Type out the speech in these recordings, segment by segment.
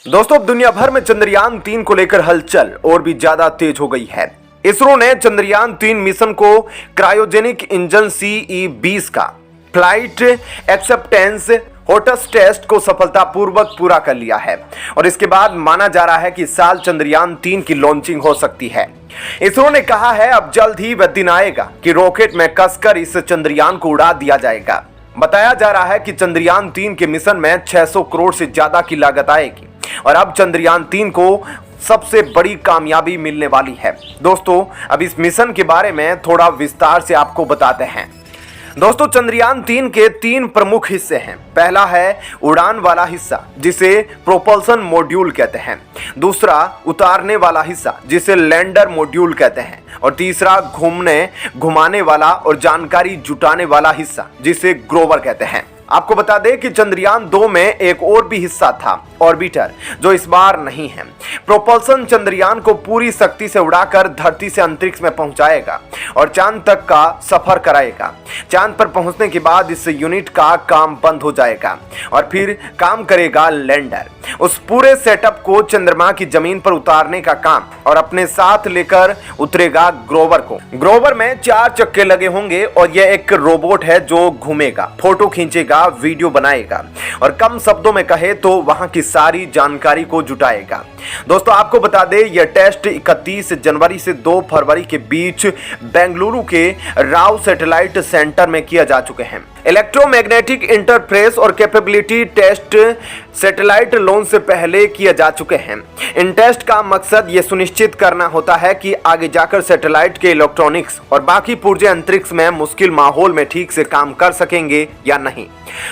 दोस्तों अब दुनिया भर में चंद्रयान-3 को लेकर हलचल और भी ज्यादा तेज हो गई है। इसरो ने चंद्रयान-3 मिशन को क्रायोजेनिक इंजन CE-20 का फ्लाइट एक्सेप्टेंस होटस टेस्ट को सफलतापूर्वक पूरा कर लिया है और इसके बाद माना जा रहा है कि इस साल चंद्रयान-3 की लॉन्चिंग हो सकती है। इसरो ने कहा है अब जल्द ही वह दिन आएगा कि रॉकेट में कसकर इस चंद्रयान को उड़ा दिया जाएगा। बताया जा रहा है कि चंद्रयान-3 के मिशन में 600 करोड़ से ज्यादा की लागत आएगी और अब चंद्रयान-3 को सबसे बड़ी कामयाबी मिलने वाली है। दोस्तों अब इस मिशन के बारे में थोड़ा विस्तार से आपको बताते हैं। दोस्तों चंद्रयान-3 के 3 प्रमुख हिस्से हैं। पहला है उड़ान वाला हिस्सा जिसे प्रोपल्सन मॉड्यूल कहते हैं, दूसरा उतारने वाला हिस्सा जिसे लैंडर मॉड्यूल कहते हैं और तीसरा घुमाने वाला और जानकारी जुटाने वाला हिस्सा जिसे ग्रोवर कहते हैं। आपको बता दें कि चंद्रयान-2 में एक और भी हिस्सा था, ऑर्बिटर, जो इस बार नहीं है। प्रोपल्सन चंद्रयान को पूरी शक्ति से उड़ाकर धरती से अंतरिक्ष में पहुंचाएगा और चांद तक का सफर कराएगा। चांद पर पहुंचने के बाद इस यूनिट का काम बंद हो जाएगा और फिर काम करेगा लैंडर। उस पूरे सेटअप को चंद्रमा की जमीन पर उतारने का काम और अपने साथ लेकर उतरेगा ग्रोवर को। ग्रोवर में 4 चक्के लगे होंगे और यह एक रोबोट है जो घूमेगा, फोटो खींचेगा, वीडियो बनाएगा और कम शब्दों में कहे तो वहां की सारी जानकारी को जुटाएगा। दोस्तों आपको बता दें यह टेस्ट 31 जनवरी से 2 फरवरी के बीच बेंगलुरु के राव सैटेलाइट सेंटर में किया जा चुके हैं। इलेक्ट्रोमैग्नेटिक इंटरफेस और कैपेबिलिटी टेस्ट सैटेलाइट लॉन्च से पहले किए जा चुके हैं। इन टेस्ट का मकसद यह सुनिश्चित करना होता है कि आगे जाकर सैटेलाइट के इलेक्ट्रॉनिक्स और बाकी पुर्जे अंतरिक्ष में मुश्किल माहौल में ठीक से काम कर सकेंगे या नहीं।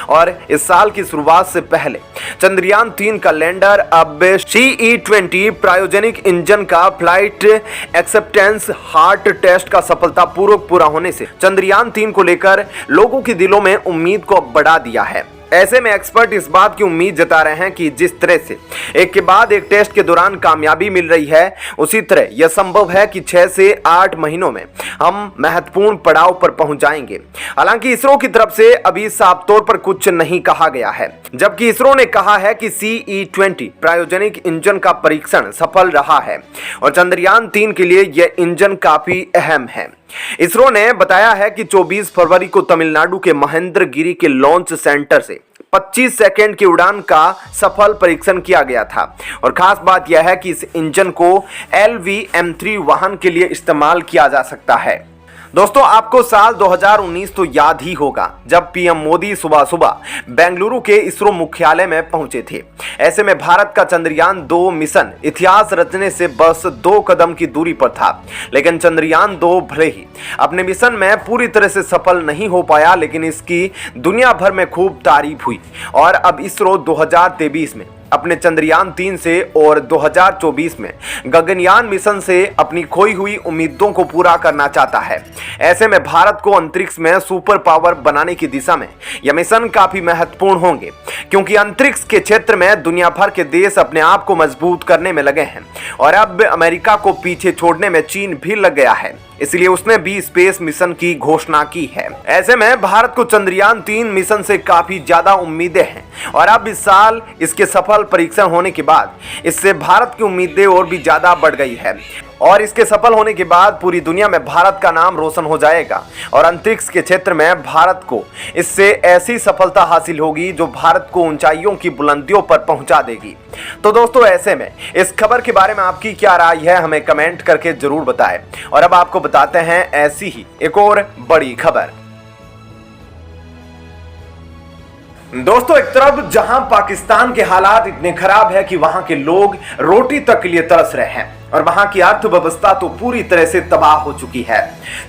और इस साल की शुरुआत से पहले चंद्रयान-3 का लैंडर अब CE-20 क्रायोजेनिक इंजन का फ्लाइट एक्सेप्टेंस हार्ट टेस्ट का सफलतापूर्वक पूरा होने से चंद्रयान-3 को लेकर लोगों के दिलों में उम्मीद को बढ़ा दिया है। ऐसे में एक्सपर्ट इस बात की उम्मीद जता रहे हैं कि जिस तरह से एक के बाद एक टेस्ट के दौरान कामयाबी मिल रही है, उसी तरह यह संभव है कि 6 से 8 महीनों में हम महत्वपूर्ण पड़ाव पर पहुंच जाएंगे। हालांकि इसरो की तरफ से अभी साफ तौर पर कुछ नहीं कहा गया है, जबकि इसरो ने कहा है कि CE-20 क्रायोजेनिक इंजन का परीक्षण सफल रहा है और चंद्रयान-3 के लिए यह इंजन काफी अहम है। इसरो ने बताया है कि 24 फरवरी को तमिलनाडु के महेंद्रगिरी के लॉन्च सेंटर से 25 सेकंड की उड़ान का सफल परीक्षण किया गया था और खास बात यह है कि इस इंजन को LV-M3 वाहन के लिए इस्तेमाल किया जा सकता है। दोस्तों आपको साल 2019 तो याद ही होगा जब PM मोदी सुबह सुबह बेंगलुरु के इसरो मुख्यालय में पहुंचे थे। ऐसे में भारत का चंद्रयान-2 मिशन इतिहास रचने से बस 2 कदम की दूरी पर था। लेकिन चंद्रयान-2 भले ही अपने मिशन में पूरी तरह से सफल नहीं हो पाया, लेकिन इसकी दुनिया भर में खूब तारीफ हुई और अब इसरो 2023 में अपने चंद्रयान-3 से और 2024 में गगनयान मिशन से अपनी खोई हुई उम्मीदों को पूरा करना चाहता है। ऐसे में भारत को अंतरिक्ष में सुपर पावर बनाने की दिशा में यह मिशन काफी महत्वपूर्ण होंगे, क्योंकि अंतरिक्ष के क्षेत्र में दुनिया भर के देश अपने आप को मजबूत करने में लगे हैं और अब अमेरिका को पीछे छोड़ने में चीन भी लग गया है, इसलिए उसने भी स्पेस मिशन की घोषणा की है। ऐसे में भारत को चंद्रयान-3 मिशन से काफी ज्यादा उम्मीदें हैं और अब इस साल इसके सफल परीक्षण होने के बाद इससे भारत की उम्मीदें और भी ज्यादा बढ़ गई है और इसके सफल होने के बाद पूरी दुनिया में भारत का नाम रोशन हो जाएगा और अंतरिक्ष के क्षेत्र में भारत को इससे ऐसी सफलता हासिल होगी जो भारत को ऊंचाइयों की बुलंदियों पर पहुंचा देगी। तो दोस्तों ऐसे में इस खबर के बारे में आपकी क्या राय है, हमें कमेंट करके जरूर बताएं। और अब आपको बताते हैं ऐसी ही एक और बड़ी खबर। दोस्तों एक तरफ जहां पाकिस्तान के हालात इतने खराब है कि वहां के लोग रोटी तक के लिए तरस रहे हैं और वहां की अर्थव्यवस्था तो पूरी तरह से तबाह हो चुकी है,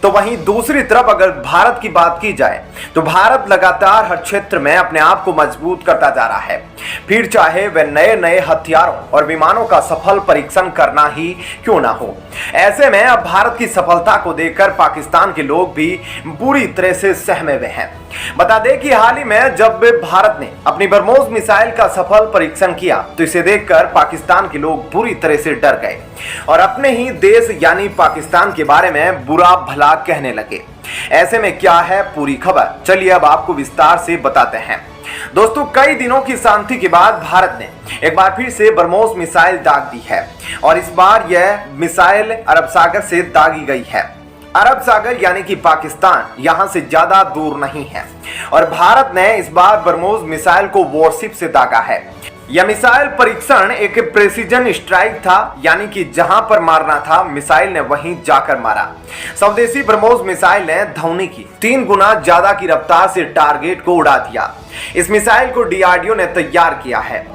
तो वहीं दूसरी तरफ अगर भारत की बात की जाए तो भारत लगातार हर क्षेत्र में अपने आप को मजबूत करता जा रहा है, फिर चाहे वह नए नए हथियारों और विमानों का सफल परीक्षण करना ही क्यों ना हो। ऐसे में अब भारत की सफलता को देखकर पाकिस्तान के लोग भी बुरी तरह से सहमे हुए हैं। बता दें कि हाल ही में जब भारत ने अपनी ब्रह्मोस मिसाइल का सफल परीक्षण किया तो इसे देखकर पाकिस्तान के लोग बुरी तरह से डर गए और अपने ही देश यानी पाकिस्तान के बारे में बुरा भला कहने लगे। ऐसे में क्या है पूरी खबर, चलिए अब आपको विस्तार से बताते हैं। दोस्तों, कई दिनों की शांति के बाद भारत ने एक बार फिर से ब्रह्मोस मिसाइल दाग दी है और इस बार यह मिसाइल अरब सागर से दागी गई है। अरब सागर यानी कि पाकिस्तान यहां से ज्यादा दूर नहीं है और भारत ने इस बार ब्रह्मोस मिसाइल को वॉरशिप से दागा है। यह मिसाइल परीक्षण एक प्रेसिजन स्ट्राइक था, यानी कि जहां पर मारना था मिसाइल ने वहीं जाकर मारा। स्वदेशी ब्रह्मोस मिसाइल ने ध्वनि की 3 गुना ज्यादा की रफ्तार से टारगेट को उड़ा दिया। इस मिसाइल को डीआरडीओ ने तैयार किया है।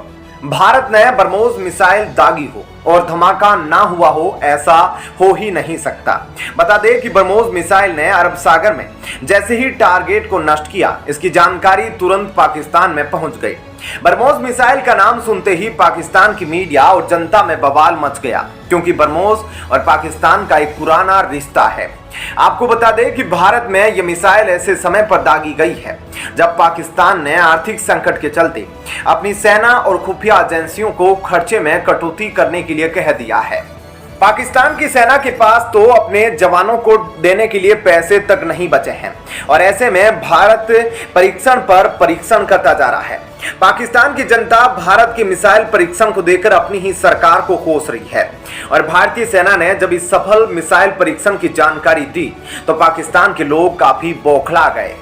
भारत ने ब्रह्मोस मिसाइल दागी हो और धमाका ना हुआ हो, ऐसा हो ही नहीं सकता। बता दें कि ब्रह्मोस मिसाइल ने अरब सागर में जैसे ही टारगेट को नष्ट किया, इसकी जानकारी तुरंत पाकिस्तान में पहुंच गई। ब्रह्मोस मिसाइल का नाम सुनते ही पाकिस्तान की मीडिया और जनता में बवाल मच गया, क्योंकि ब्रह्मोस और पाकिस्तान का एक पुराना रिश्ता है। आपको बता दें कि भारत में यह मिसाइल ऐसे समय पर दागी गई है जब पाकिस्तान ने आर्थिक संकट के चलते अपनी सेना और खुफिया एजेंसियों को खर्चे में कटौती करने के लिए कह दिया है। पाकिस्तान की सेना के पास तो अपने जवानों को देने के लिए पैसे तक नहीं बचे हैं और ऐसे में भारत परीक्षण पर परीक्षण करता जा रहा है। पाकिस्तान की जनता भारत के मिसाइल परीक्षण को देखकर अपनी ही सरकार को कोस रही है और भारतीय सेना ने जब इस सफल मिसाइल परीक्षण की जानकारी दी तो पाकिस्तान के लोग काफी बौखला गए।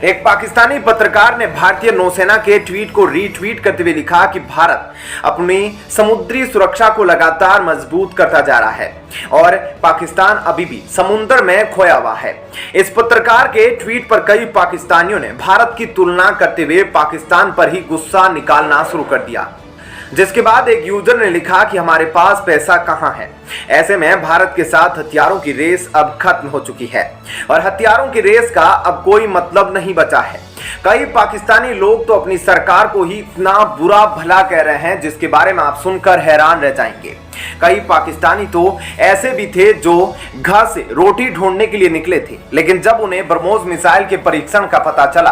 एक पाकिस्तानी पत्रकार ने भारतीय नौसेना के ट्वीट को रीट्वीट करते हुए लिखा कि भारत अपनी समुद्री सुरक्षा को लगातार मजबूत करता जा रहा है और पाकिस्तान अभी भी समुद्र में खोया हुआ है। इस पत्रकार के ट्वीट पर कई पाकिस्तानियों ने भारत की तुलना करते हुए पाकिस्तान पर ही गुस्सा निकालना शुरू कर दिया, जिसके बाद एक यूजर ने लिखा कि हमारे पास पैसा कहां है। ऐसे में भारत के साथ हथियारों की रेस अब खत्म हो चुकी है और हथियारों की रेस का अब कोई मतलब नहीं बचा है। कई पाकिस्तानी लोग तो अपनी सरकार को ही इतना बुरा भला कह रहे हैं जिसके बारे में आप सुनकर हैरान रह जाएंगे। कई पाकिस्तानी तो ऐसे भी थे जो घर से रोटी ढूंढने के लिए निकले थे, लेकिन जब उन्हें ब्रह्मोस मिसाइल के परीक्षण का पता चला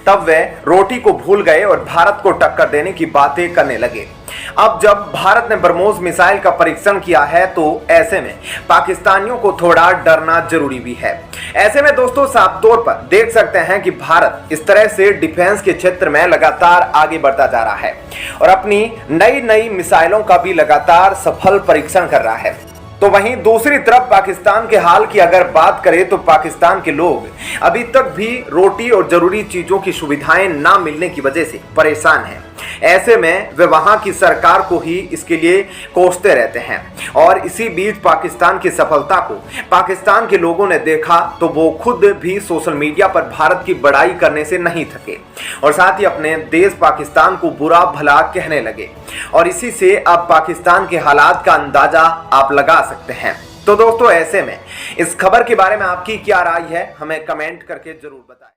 तब वे रोटी को भूल गए और भारत को टक्कर देने की बातें करने लगे। अब जब भारत ने ब्रह्मोस मिसाइल का परीक्षण किया है तो ऐसे में पाकिस्तानियों को थोड़ा डरना जरूरी भी है। ऐसे में दोस्तों, साफ तौर पर देख सकते हैं कि भारत इस तरह से डिफेंस के क्षेत्र में लगातार आगे बढ़ता जा रहा है और अपनी नई मिसाइलों का भी लगातार सफल परीक्षण कर रहा है। तो वहीं दूसरी तरफ पाकिस्तान के हाल की अगर बात करें तो पाकिस्तान के लोग अभी तक भी रोटी और जरूरी चीजों की सुविधाएं ना मिलने की वजह से परेशान हैं। ऐसे में वे वहां की सरकार को ही इसके लिए कोसते रहते हैं और इसी बीच पाकिस्तान की सफलता को पाकिस्तान के लोगों ने देखा तो वो खुद भी सोशल मीडिया पर भारत की बड़ाई करने से नहीं थके और साथ ही अपने देश पाकिस्तान को बुरा भला कहने लगे और इसी से अब पाकिस्तान के हालात का अंदाजा आप लगा सकते हैं। तो दोस्तों, ऐसे में इस खबर के बारे में आपकी क्या राय है, हमें कमेंट करके जरूर बताएं।